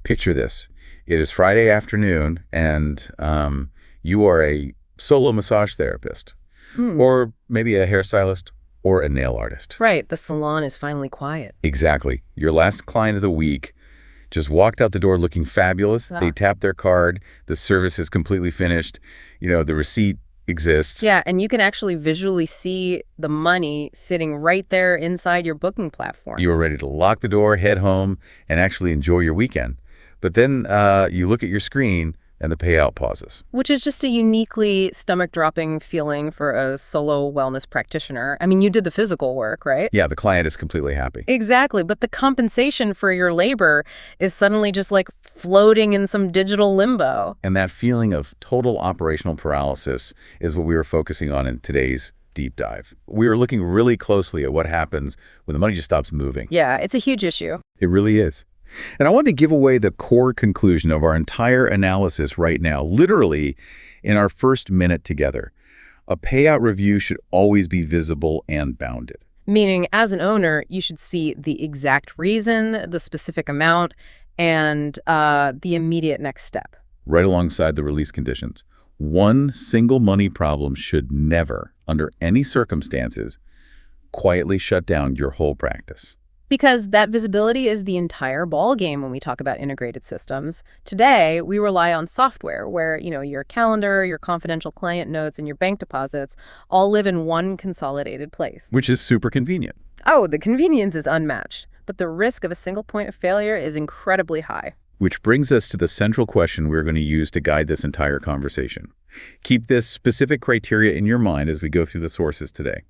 Picture this. It is Friday afternoon, and you are a solo massage therapist, or maybe a hairstylist, or a nail artist. Right. The salon is finally quiet. Exactly. Your last client of the week just walked out the door looking fabulous. They tapped their card. The service is completely finished. The receipt exists. Yeah, and you can actually visually see the money sitting right there inside your booking platform. You are ready to lock the door, head home, and actually enjoy your weekend. But then you look at your screen and the payout pauses. Which is just a uniquely stomach-dropping feeling for a solo wellness practitioner. I mean, you did the physical work, right? Yeah, the client is completely happy. Exactly, but the compensation for your labor is suddenly just like floating in some digital limbo. And that feeling of total operational paralysis is what we were focusing on in today's deep dive. We were looking really closely at what happens when the money just stops moving. Yeah, it's a huge issue. It really is. And I want to give away the core conclusion of our entire analysis right now, literally in our first minute together. A payout review should always be visible and bounded. Meaning, as an owner, you should see the exact reason, the specific amount, and the immediate next step. Right alongside the release conditions. One single money problem should never, under any circumstances, quietly shut down your whole practice. Because that visibility is the entire ballgame when we talk about integrated systems. Today, we rely on software where, your calendar, your confidential client notes, and your bank deposits all live in one consolidated place. Which is super convenient. Oh, the convenience is unmatched, but the risk of a single point of failure is incredibly high. Which brings us to the central question we're going to use to guide this entire conversation. Keep this specific criteria in your mind as we go through the sources today.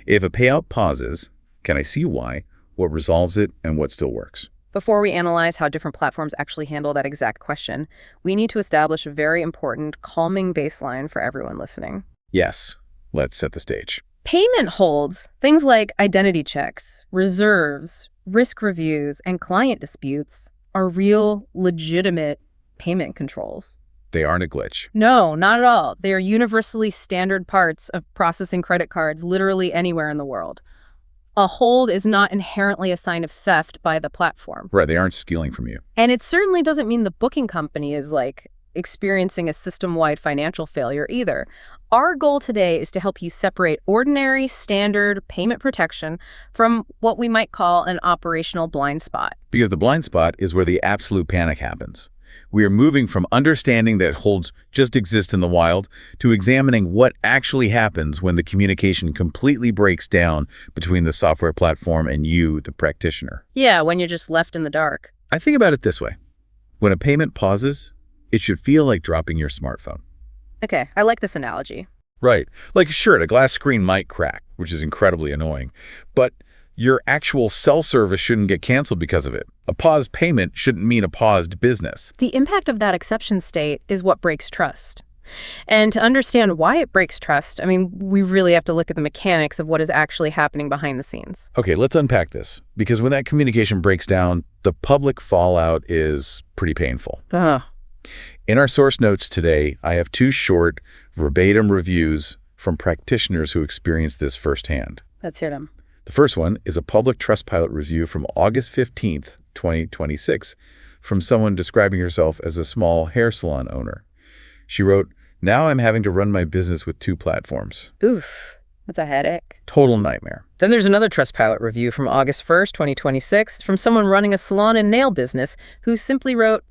If a payout pauses, can I see why? What resolves it, and what still works? Before we analyze how different platforms actually handle that exact question, we need to establish a very important calming baseline for everyone listening. Yes, let's set the stage. Payment holds, things like identity checks, reserves, risk reviews, and client disputes are real, legitimate payment controls. They aren't a glitch. No, not at all. They are universally standard parts of processing credit cards literally anywhere in the world. A hold is not inherently a sign of theft by the platform. Right, they aren't stealing from you. And it certainly doesn't mean the booking company is experiencing a system-wide financial failure either. Our goal today is to help you separate ordinary, standard payment protection from what we might call an operational blind spot. Because the blind spot is where the absolute panic happens. We are moving from understanding that holds just exist in the wild to examining what actually happens when the communication completely breaks down between the software platform and you, the practitioner. Yeah, when you're just left in the dark. I think about it this way. When a payment pauses, it should feel like dropping your smartphone. Okay, I like this analogy. Right. Sure, a glass screen might crack, which is incredibly annoying, but your actual cell service shouldn't get canceled because of it. A paused payment shouldn't mean a paused business. The impact of that exception state is what breaks trust. And to understand why it breaks trust, we really have to look at the mechanics of what is actually happening behind the scenes. Okay, let's unpack this. Because when that communication breaks down, the public fallout is pretty painful. In our source notes today, I have 2 short, verbatim reviews from practitioners who experienced this firsthand. Let's hear them. The first one is a public Trustpilot review from August 15th, 2026, from someone describing herself as a small hair salon owner. She wrote, "Now I'm having to run my business with 2 platforms. Oof, that's a headache. Total nightmare." Then there's another Trustpilot review from August 1st, 2026, from someone running a salon and nail business who simply wrote,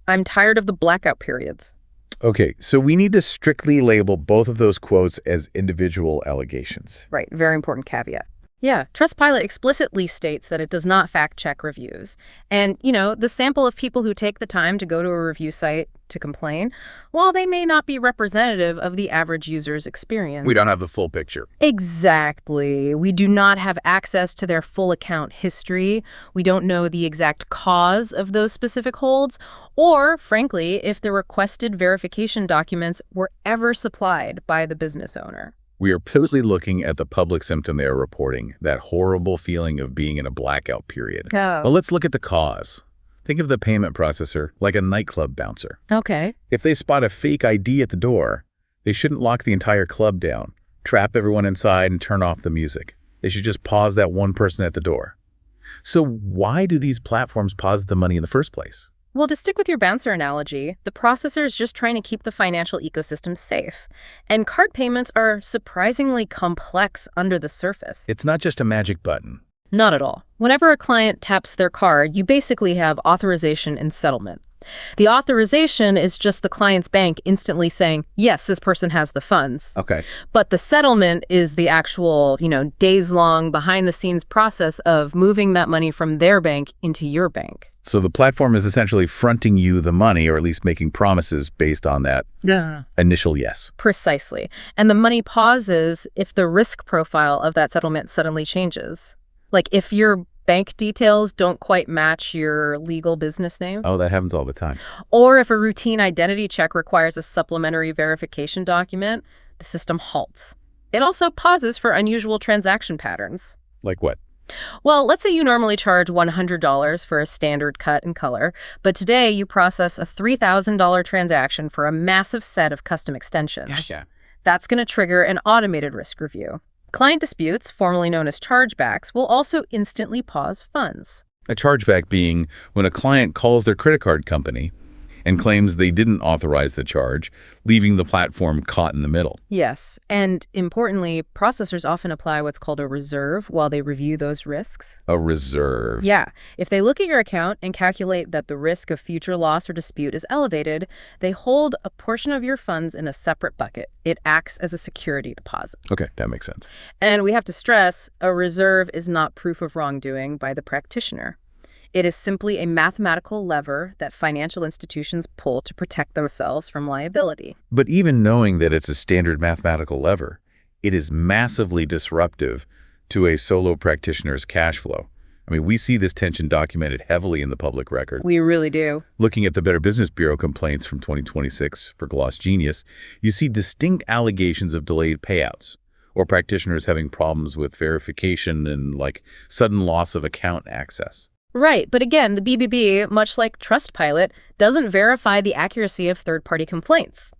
"I'm tired of the blackout periods." Okay, so we need to strictly label both of those quotes as individual allegations. Right, very important caveat. Yeah, Trustpilot explicitly states that it does not fact-check reviews. And, the sample of people who take the time to go to a review site to complain, while they may not be representative of the average user's experience. We don't have the full picture. Exactly. We do not have access to their full account history. We don't know the exact cause of those specific holds, or, frankly, if the requested verification documents were ever supplied by the business owner. We are purely looking at the public symptom they are reporting, that horrible feeling of being in a blackout period. Oh. But let's look at the cause. Think of the payment processor like a nightclub bouncer. Okay. If they spot a fake ID at the door, they shouldn't lock the entire club down, trap everyone inside, and turn off the music. They should just pause that one person at the door. So why do these platforms pause the money in the first place? Well, to stick with your bouncer analogy, the processor is just trying to keep the financial ecosystem safe. And card payments are surprisingly complex under the surface. It's not just a magic button. Not at all. Whenever a client taps their card, you basically have authorization and settlement. The authorization is just the client's bank instantly saying, yes, this person has the funds. Okay. But the settlement is the actual, days-long behind-the-scenes process of moving that money from their bank into your bank. So the platform is essentially fronting you the money, or at least making promises based on that initial yes. Precisely. And the money pauses if the risk profile of that settlement suddenly changes. Like if your bank details don't quite match your legal business name. Oh, that happens all the time. Or if a routine identity check requires a supplementary verification document, the system halts. It also pauses for unusual transaction patterns. Like what? Well, let's say you normally charge $100 for a standard cut and color, but today you process a $3,000 transaction for a massive set of custom extensions. Yeah. That's going to trigger an automated risk review. Client disputes, formerly known as chargebacks, will also instantly pause funds. A chargeback being when a client calls their credit card company and claims they didn't authorize the charge, leaving the platform caught in the middle. Yes, and importantly, processors often apply what's called a reserve while they review those risks. A reserve. Yeah, if they look at your account and calculate that the risk of future loss or dispute is elevated, they hold a portion of your funds in a separate bucket. It acts as a security deposit. Okay, that makes sense. And we have to stress, a reserve is not proof of wrongdoing by the practitioner. It is simply a mathematical lever that financial institutions pull to protect themselves from liability. But even knowing that it's a standard mathematical lever, it is massively disruptive to a solo practitioner's cash flow. I mean, we see this tension documented heavily in the public record. We really do. Looking at the Better Business Bureau complaints from 2026 for Gloss Genius, you see distinct allegations of delayed payouts or practitioners having problems with verification and sudden loss of account access. Right, but again, the BBB, much like Trustpilot, doesn't verify the accuracy of third-party complaints.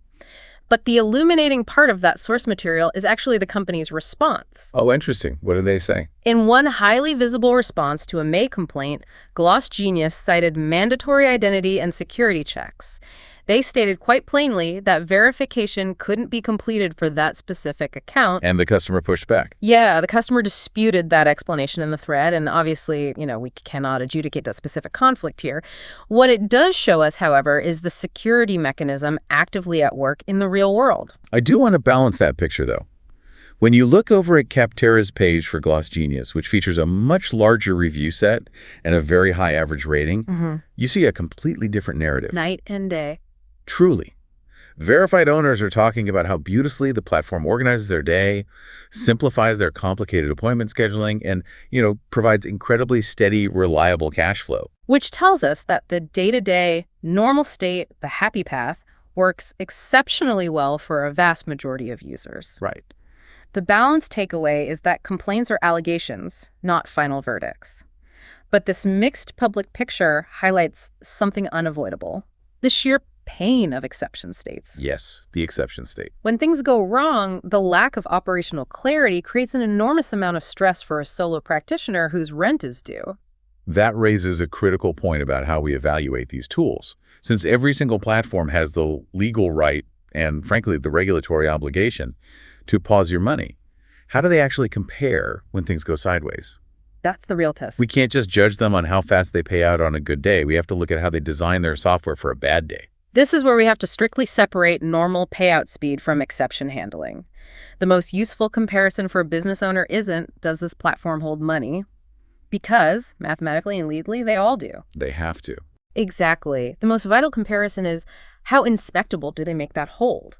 But the illuminating part of that source material is actually the company's response. Oh, interesting. What do they say? In one highly visible response to a May complaint, Gloss Genius cited mandatory identity and security checks. They stated quite plainly that verification couldn't be completed for that specific account. And the customer pushed back. Yeah, the customer disputed that explanation in the thread, and obviously, we cannot adjudicate that specific conflict here. What it does show us, however, is the security mechanism actively at work in the real world. I do want to balance that picture, though. When you look over at Capterra's page for Gloss Genius, which features a much larger review set and a very high average rating, you see a completely different narrative. Night and day. Truly. Verified owners are talking about how beautifully the platform organizes their day, simplifies their complicated appointment scheduling, and, provides incredibly steady, reliable cash flow. Which tells us that the day-to-day, normal state, the happy path, works exceptionally well for a vast majority of users. Right. The balanced takeaway is that complaints are allegations, not final verdicts. But this mixed public picture highlights something unavoidable: the sheer pain of exception states. Yes, the exception state. When things go wrong, the lack of operational clarity creates an enormous amount of stress for a solo practitioner whose rent is due. That raises a critical point about how we evaluate these tools. Since every single platform has the legal right and, frankly, the regulatory obligation to pause your money, how do they actually compare when things go sideways? That's the real test. We can't just judge them on how fast they pay out on a good day. We have to look at how they design their software for a bad day. This is where we have to strictly separate normal payout speed from exception handling. The most useful comparison for a business owner isn't, does this platform hold money? Because, mathematically and legally, they all do. They have to. Exactly. The most vital comparison is, how inspectable do they make that hold?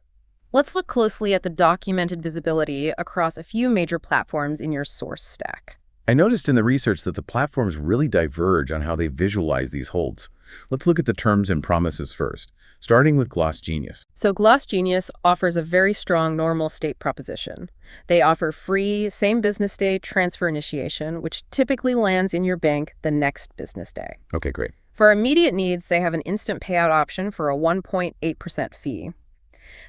Let's look closely at the documented visibility across a few major platforms in your source stack. I noticed in the research that the platforms really diverge on how they visualize these holds. Let's look at the terms and promises first, starting with Gloss Genius. So Gloss Genius offers a very strong normal state proposition. They offer free same business day transfer initiation, which typically lands in your bank the next business day. Okay, great. For immediate needs, they have an instant payout option for a 1.8% fee.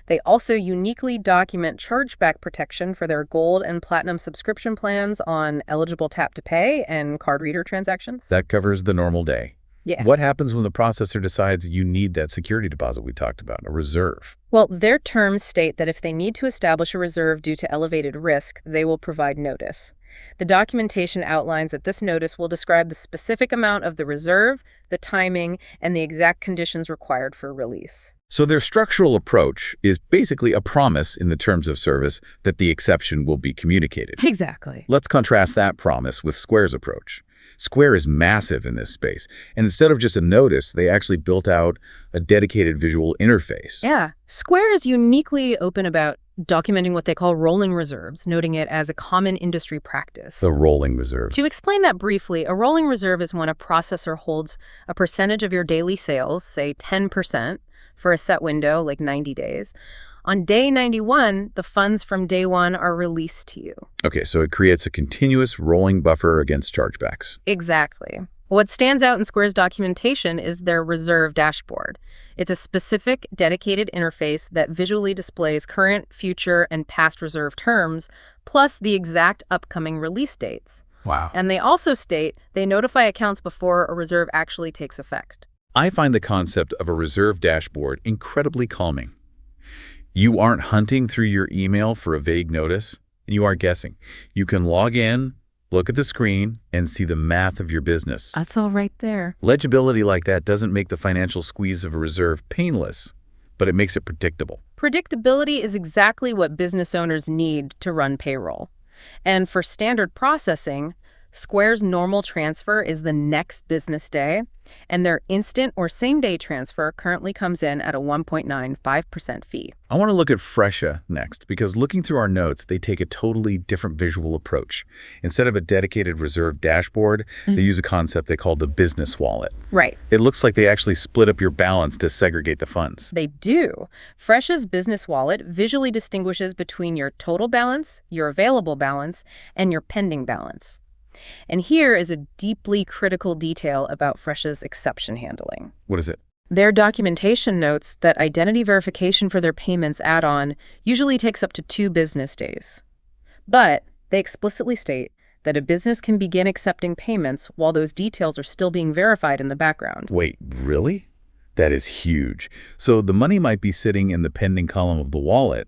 They also uniquely document chargeback protection for their gold and platinum subscription plans on eligible tap-to-pay and card reader transactions. That covers the normal day. Yeah. What happens when the processor decides you need that security deposit we talked about, a reserve? Well, their terms state that if they need to establish a reserve due to elevated risk, they will provide notice. The documentation outlines that this notice will describe the specific amount of the reserve, the timing, and the exact conditions required for release. So their structural approach is basically a promise in the terms of service that the exception will be communicated. Exactly. Let's contrast that promise with Square's approach. Square is massive in this space, and instead of just a notice, they actually built out a dedicated visual interface. Yeah. Square is uniquely open about documenting what they call rolling reserves, noting it as a common industry practice. The rolling reserve. To explain that briefly, a rolling reserve is when a processor holds a percentage of your daily sales, say 10%, for a set window, like 90 days. On day 91, the funds from day one are released to you. Okay, so it creates a continuous rolling buffer against chargebacks. Exactly. What stands out in Square's documentation is their reserve dashboard. It's a specific, dedicated interface that visually displays current, future, and past reserve terms, plus the exact upcoming release dates. Wow. And they also state they notify accounts before a reserve actually takes effect. I find the concept of a reserve dashboard incredibly calming. You aren't hunting through your email for a vague notice, and you aren't guessing. You can log in, look at the screen, and see the math of your business. That's all right there. Legibility like that doesn't make the financial squeeze of a reserve painless, but it makes it predictable. Predictability is exactly what business owners need to run payroll. And for standard processing, Square's normal transfer is the next business day, and their instant or same-day transfer currently comes in at a 1.95% fee. I want to look at Fresha next, because looking through our notes, they take a totally different visual approach. Instead of a dedicated reserve dashboard, they use a concept they call the business wallet. Right. It looks like they actually split up your balance to segregate the funds. They do. Fresha's business wallet visually distinguishes between your total balance, your available balance, and your pending balance. And here is a deeply critical detail about Fresha's exception handling. What is it? Their documentation notes that identity verification for their payments add-on usually takes up to 2 business days. But they explicitly state that a business can begin accepting payments while those details are still being verified in the background. Wait, really? That is huge. So the money might be sitting in the pending column of the wallet,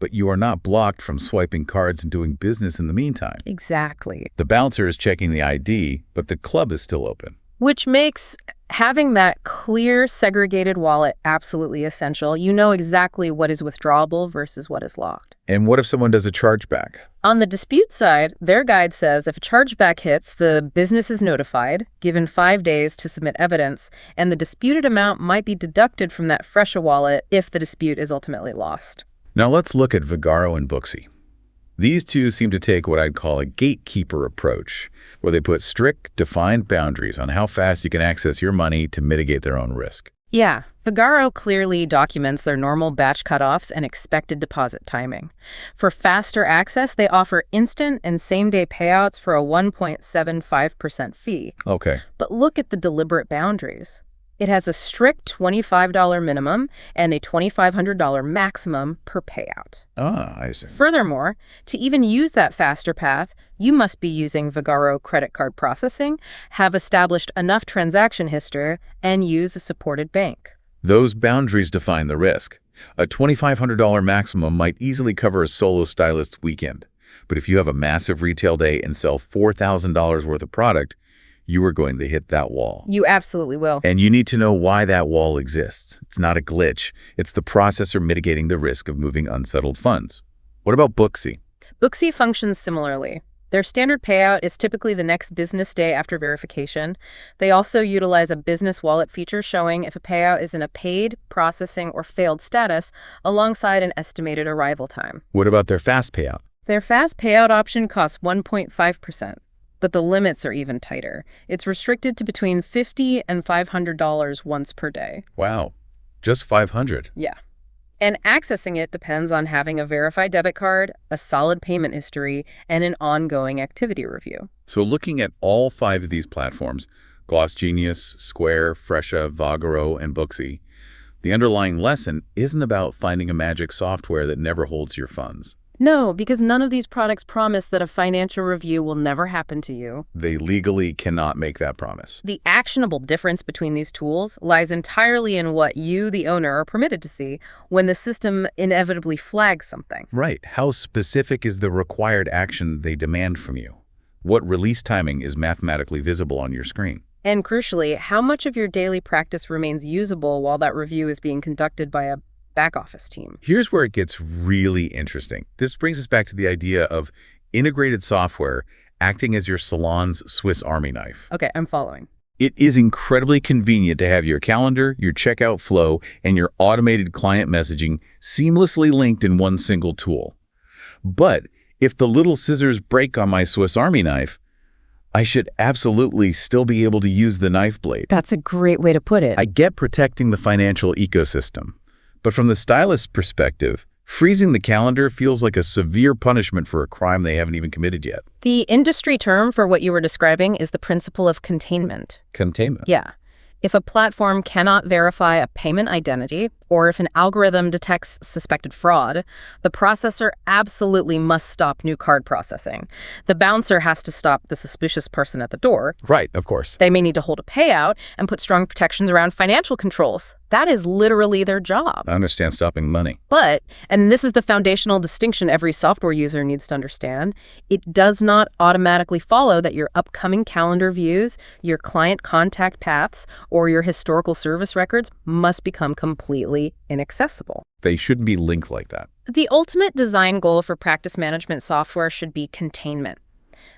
but you are not blocked from swiping cards and doing business in the meantime. Exactly. The bouncer is checking the ID, but the club is still open. Which makes having that clear, segregated wallet absolutely essential. You know exactly what is withdrawable versus what is locked. And what if someone does a chargeback? On the dispute side, their guide says if a chargeback hits, the business is notified, given 5 days to submit evidence, and the disputed amount might be deducted from that Fresha wallet if the dispute is ultimately lost. Now let's look at Vagaro and Booksy. These two seem to take what I'd call a gatekeeper approach, where they put strict, defined boundaries on how fast you can access your money to mitigate their own risk. Yeah, Vagaro clearly documents their normal batch cutoffs and expected deposit timing. For faster access, they offer instant and same-day payouts for a 1.75% fee. Okay. But look at the deliberate boundaries. It has a strict $25 minimum and a $2,500 maximum per payout. Ah, I see. Furthermore, to even use that faster path, you must be using Vagaro credit card processing, have established enough transaction history, and use a supported bank. Those boundaries define the risk. A $2,500 maximum might easily cover a solo stylist's weekend. But if you have a massive retail day and sell $4,000 worth of product, you are going to hit that wall. You absolutely will. And you need to know why that wall exists. It's not a glitch. It's the processor mitigating the risk of moving unsettled funds. What about Booksy? Booksy functions similarly. Their standard payout is typically the next business day after verification. They also utilize a business wallet feature showing if a payout is in a paid, processing, or failed status alongside an estimated arrival time. What about their fast payout? Their fast payout option costs 1.5%. But the limits are even tighter. It's restricted to between $50 and $500 once per day. Wow, just $500. Yeah. And accessing it depends on having a verified debit card, a solid payment history, and an ongoing activity review. So looking at all 5 of these platforms, Gloss Genius, Square, Fresha, Vagaro, and Booksy, the underlying lesson isn't about finding a magic software that never holds your funds. No, because none of these products promise that a financial review will never happen to you. They legally cannot make that promise. The actionable difference between these tools lies entirely in what you, the owner, are permitted to see when the system inevitably flags something. Right. How specific is the required action they demand from you? What release timing is mathematically visible on your screen? And crucially, how much of your daily practice remains usable while that review is being conducted by a back office team? Here's where it gets really interesting. This brings us back to the idea of integrated software acting as your salon's Swiss Army knife. Okay, I'm following. It is incredibly convenient to have your calendar, your checkout flow, and your automated client messaging seamlessly linked in one single tool. But if the little scissors break on my Swiss Army knife, I should absolutely still be able to use the knife blade. That's a great way to put it. I get protecting the financial ecosystem, but from the stylist's perspective, freezing the calendar feels like a severe punishment for a crime they haven't even committed yet. The industry term for what you were describing is the principle of containment. Containment. Yeah. If a platform cannot verify a payment identity, or if an algorithm detects suspected fraud, the processor absolutely must stop new card processing. The bouncer has to stop the suspicious person at the door. Right, of course. They may need to hold a payout and put strong protections around financial controls. That is literally their job. I understand stopping money. But, and this is the foundational distinction every software user needs to understand, it does not automatically follow that your upcoming calendar views, your client contact paths, or your historical service records must become completely inaccessible. They shouldn't be linked like that. The ultimate design goal for practice management software should be containment.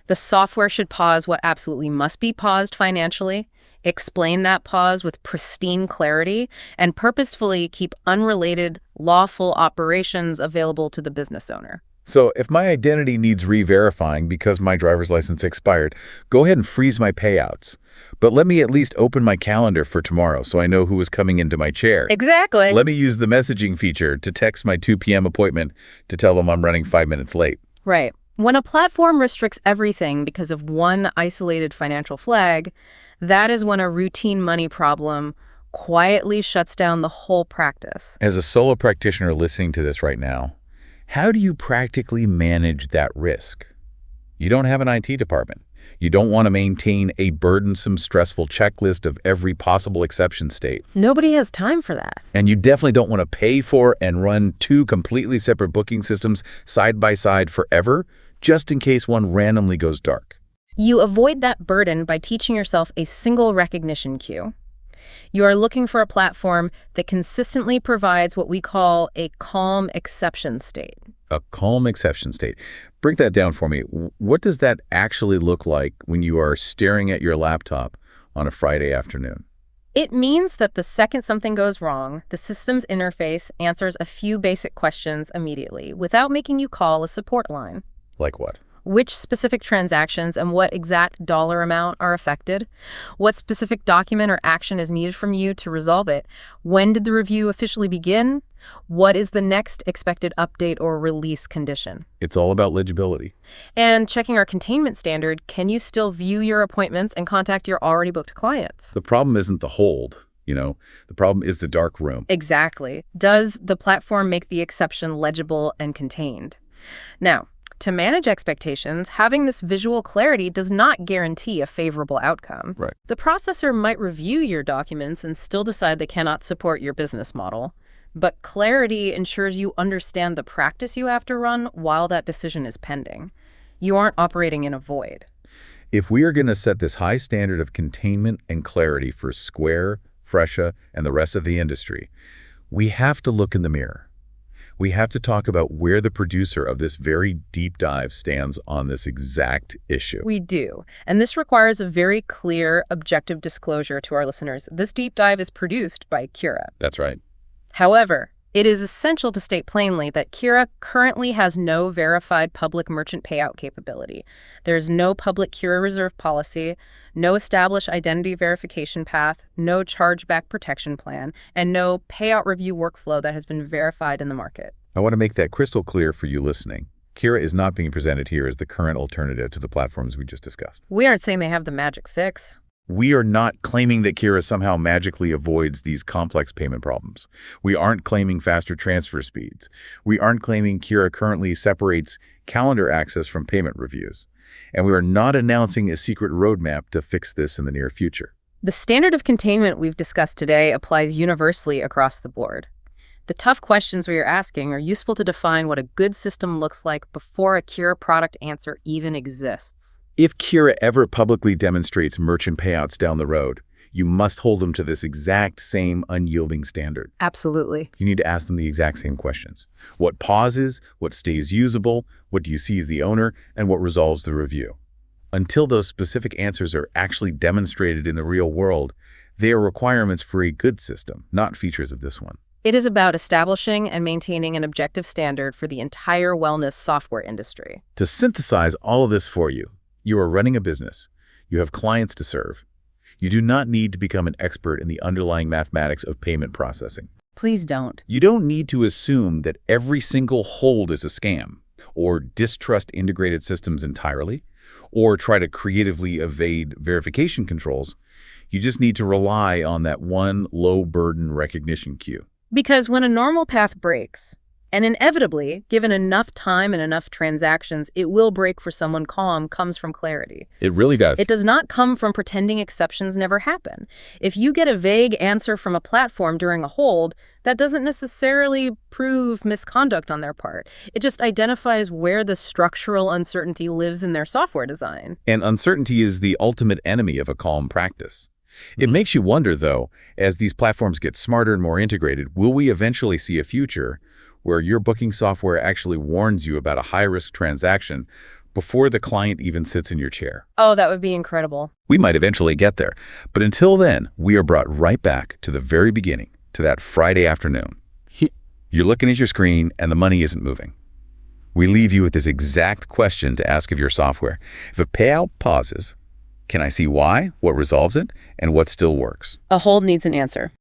The software should pause what absolutely must be paused financially, explain that pause with pristine clarity, and purposefully keep unrelated, lawful operations available to the business owner. So if my identity needs re-verifying because my driver's license expired, go ahead and freeze my payouts. But let me at least open my calendar for tomorrow so I know who is coming into my chair. Exactly. Let me use the messaging feature to text my 2 p.m. appointment to tell them I'm running 5 minutes late. Right. When a platform restricts everything because of one isolated financial flag, that is when a routine money problem quietly shuts down the whole practice. As a solo practitioner listening to this right now, how do you practically manage that risk? You don't have an IT department. You don't want to maintain a burdensome, stressful checklist of every possible exception state. Nobody has time for that. And you definitely don't want to pay for and run 2 completely separate booking systems side by side forever, just in case one randomly goes dark. You avoid that burden by teaching yourself a single recognition cue. You are looking for a platform that consistently provides what we call a calm exception state. A calm exception state. Break that down for me. What does that actually look like when you are staring at your laptop on a Friday afternoon? It means that the second something goes wrong, the system's interface answers a few basic questions immediately without making you call a support line. Like what? Which specific transactions and what exact dollar amount are affected? What specific document or action is needed from you to resolve it? When did the review officially begin? What is the next expected update or release condition? It's all about legibility. And checking our containment standard, can you still view your appointments and contact your already booked clients? The problem isn't the hold, the problem is the dark room. Exactly. Does the platform make the exception legible and contained? Now, to manage expectations, having this visual clarity does not guarantee a favorable outcome. Right. The processor might review your documents and still decide they cannot support your business model, but clarity ensures you understand the practice you have to run while that decision is pending. You aren't operating in a void. If we are going to set this high standard of containment and clarity for Square, Fresha, and the rest of the industry, we have to look in the mirror. We have to talk about where the producer of this very deep dive stands on this exact issue. We do. And this requires a very clear, objective disclosure to our listeners. This deep dive is produced by Kirah. That's right. However, it is essential to state plainly that Kirah currently has no verified public merchant payout capability. There is no public Kirah reserve policy, no established identity verification path, no chargeback protection plan, and no payout review workflow that has been verified in the market. I want to make that crystal clear for you listening. Kirah is not being presented here as the current alternative to the platforms we just discussed. We aren't saying they have the magic fix. We are not claiming that Kirah somehow magically avoids these complex payment problems. We aren't claiming faster transfer speeds. We aren't claiming Kirah currently separates calendar access from payment reviews. And we are not announcing a secret roadmap to fix this in the near future. The standard of containment we've discussed today applies universally across the board. The tough questions we are asking are useful to define what a good system looks like before a Kirah product answer even exists. If Kirah ever publicly demonstrates merchant payouts down the road, you must hold them to this exact same unyielding standard. Absolutely. You need to ask them the exact same questions. What pauses, what stays usable, what do you see as the owner, and what resolves the review? Until those specific answers are actually demonstrated in the real world, they are requirements for a good system, not features of this one. It is about establishing and maintaining an objective standard for the entire wellness software industry. To synthesize all of this for you, you are running a business. You have clients to serve. You do not need to become an expert in the underlying mathematics of payment processing. Please don't. You don't need to assume that every single hold is a scam, or distrust integrated systems entirely, or try to creatively evade verification controls. You just need to rely on that one low-burden recognition queue. Because when a normal path breaks, and inevitably, given enough time and enough transactions, it will break for someone calm, comes from clarity. It really does. It does not come from pretending exceptions never happen. If you get a vague answer from a platform during a hold, that doesn't necessarily prove misconduct on their part. It just identifies where the structural uncertainty lives in their software design. And uncertainty is the ultimate enemy of a calm practice. It makes you wonder, though, as these platforms get smarter and more integrated, will we eventually see a future where your booking software actually warns you about a high-risk transaction before the client even sits in your chair? Oh, that would be incredible. We might eventually get there, but until then, we are brought right back to the very beginning, to that Friday afternoon. You're looking at your screen and the money isn't moving. We leave you with this exact question to ask of your software. If a payout pauses, can I see why, what resolves it, and what still works? A hold needs an answer.